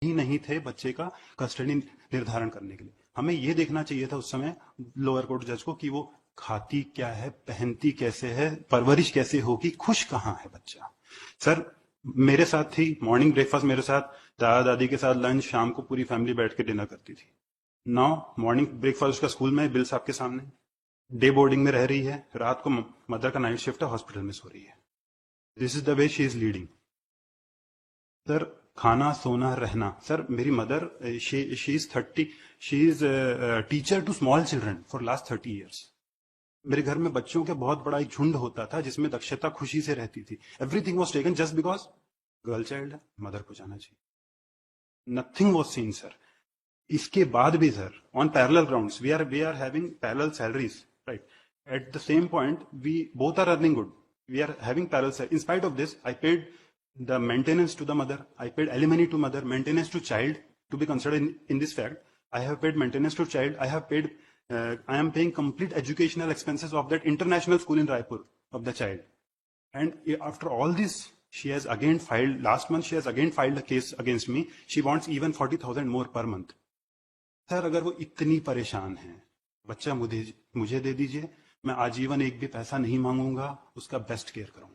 ही नहीं थे बच्चे का कस्टडी निर्धारण करने के लिए। हमें ये देखना चाहिए था उस समय लोअर कोर्ट जज को कि वो खाती क्या है, पहनती कैसे है, परवरिश कैसे होगी, खुश कहाँ है बच्चा। सर मेरे साथ थी, मॉर्निंग ब्रेकफास्ट मेरे साथ, दादा दादी के साथ लंच, शाम को पूरी फैमिली बैठ के डिनर करती थी। नाउ मॉर्निंग ब्रेकफास्ट उसका स्कूल में, बिल साहब के सामने, डे बोर्डिंग में रह रही है, रात को मदर का नाइट शिफ्ट है, हॉस्पिटल में सो रही है। This is the way she is leading. Sir खाना सोना रहना, सर मेरी mother she is 30, she is teacher to small children for last 30 years. मेरे घर में बच्चों के बहुत बड़ा एक झुंड होता था जिसमें दक्षता खुशी से रहती थी। Everything was taken just because girl child है, मदर को जाना चाहिए। Nothing was seen sir. इसके बाद भी sir on parallel grounds we are having parallel salaries, right, at the same point we both are earning good, we are having parallel salary. In spite of this I paid the maintenance to the mother, I paid alimony to mother, maintenance to child to be considered in this fact. I have paid maintenance to child. I have paid, I am paying complete educational expenses of that international school in Raipur of the child. And after all this, she has again filed, last month she has again filed a case against me. She wants even 40,000 more per month. Sir अगर वो इतनी परेशान है, बच्चा मुझे दे दीजिए, मैं आजीवन एक भी पैसा नहीं मांगूंगा, उसका बेस्ट केयर करूंगा।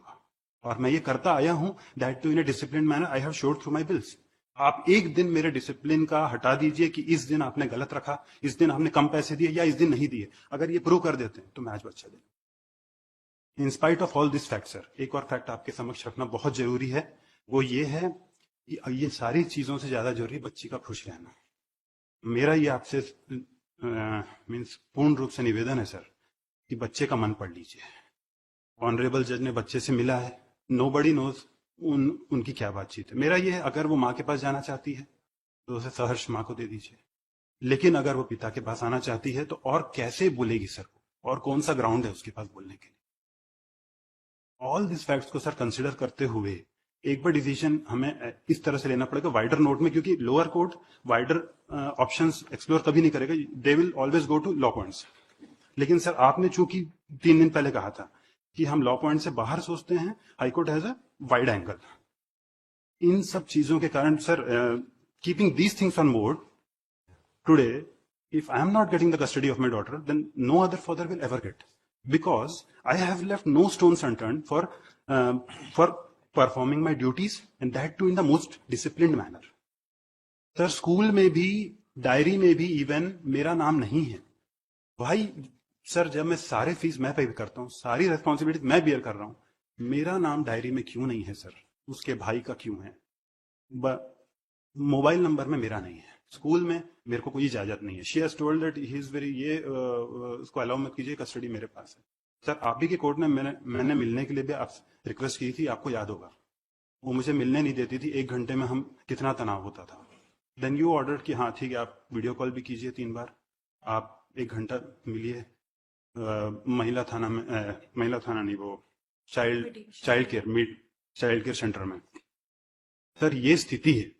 और मैं ये करता आया हूं, that too in a discipline manner, I have showed through my bills. आप एक दिन मेरे डिसिप्लिन का हटा दीजिए कि इस दिन आपने गलत रखा, इस दिन आपने कम पैसे दिए या इस दिन नहीं दिए, अगर ये प्रूव कर देते हैं तो मैं आज बच्चा दे। In spite of all this fact sir, एक और फैक्ट आपके समक्ष रखना बहुत जरूरी है, वो ये है कि ये सारी चीजों से ज्यादा जरूरी है बच्ची का खुश रहना। मेरा ये आपसे मीन्स पूर्ण रूप से निवेदन है सर कि बच्चे का मन पढ़ लीजिए। ऑनरेबल जज ने बच्चे से मिला है, नोबडी नोज उनकी क्या बातचीत है। मेरा ये है, अगर वो माँ के पास जाना चाहती है तो उसे सहर्ष माँ को दे दीजिए, लेकिन अगर वो पिता के पास आना चाहती है तो और कैसे बोलेगी सर, और कौन सा ग्राउंड है उसके पास बोलने के लिए। ऑल दिस फैक्ट्स को सर कंसिडर करते हुए एक बार डिसीजन हमें इस तरह से लेना पड़ेगा वाइडर नोट में, क्योंकि lower court wider options explore कभी नहीं करेगा, they will always go to law points. लेकिन सर आपने चूंकि 3 दिन पहले कहा था कि हम लॉ पॉइंट से बाहर सोचते हैं, high court has a wide angle. इन सब चीजों के कारण sir, keeping these things on board today, if I am not getting the custody of my daughter, then no other father will ever get, because I have left no stones unturned for performing my duties, and that too in the most disciplined manner. Sir school में भी, diary में भी even मेरा नाम नहीं है भाई। Sir जब मैं सारे फीस मैं पे करता हूँ, सारी रेस्पॉन्सिबिलिटी मैं बियर कर रहा हूँ, मेरा नाम डायरी में क्यों नहीं है सर? उसके भाई का क्यों है? मोबाइल नंबर में मेरा नहीं है, स्कूल में मेरे को कोई इजाजत नहीं है। She has told that he is very, ये उसको अलाउ मत कीजिए, कस्टडी मेरे पास है। सर आप ही के कोर्ट में मैंने मिलने के लिए भी आप रिक्वेस्ट की थी, आपको याद होगा, वो मुझे मिलने नहीं देती थी। 1 घंटे में हम कितना तनाव होता था। देन यू ऑर्डर कि हाँ ठीक है, आप वीडियो कॉल भी कीजिए 3 बार, आप 1 घंटा मिलिए महिला थाना में, महिला थाना नहीं, वो चाइल्ड केयर सेंटर में। सर ये स्थिति है,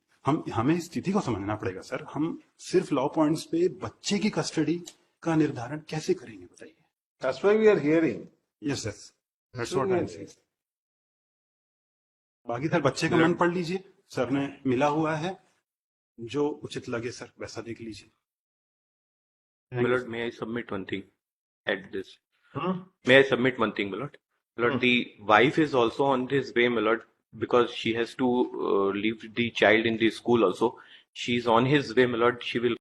हमें इस स्थिति को समझना पड़ेगा सर। हम सिर्फ लॉ पॉइंट्स पे बच्चे की कस्टडी का निर्धारण कैसे करेंगे बताइए? That's why we are hearing. Yes sir, that's what I am saying. बाकी सर बच्चे का मन पढ़ लीजिए, सर ने मिला हुआ है, जो उचित लगे सर वैसा देख लीजिए। Milord, may I submit one thing at this? May I submit one thing, Milord? Milord, the wife is also on this way, Milord, because she has to leave the child in the school also. She's on his way, Milord. She will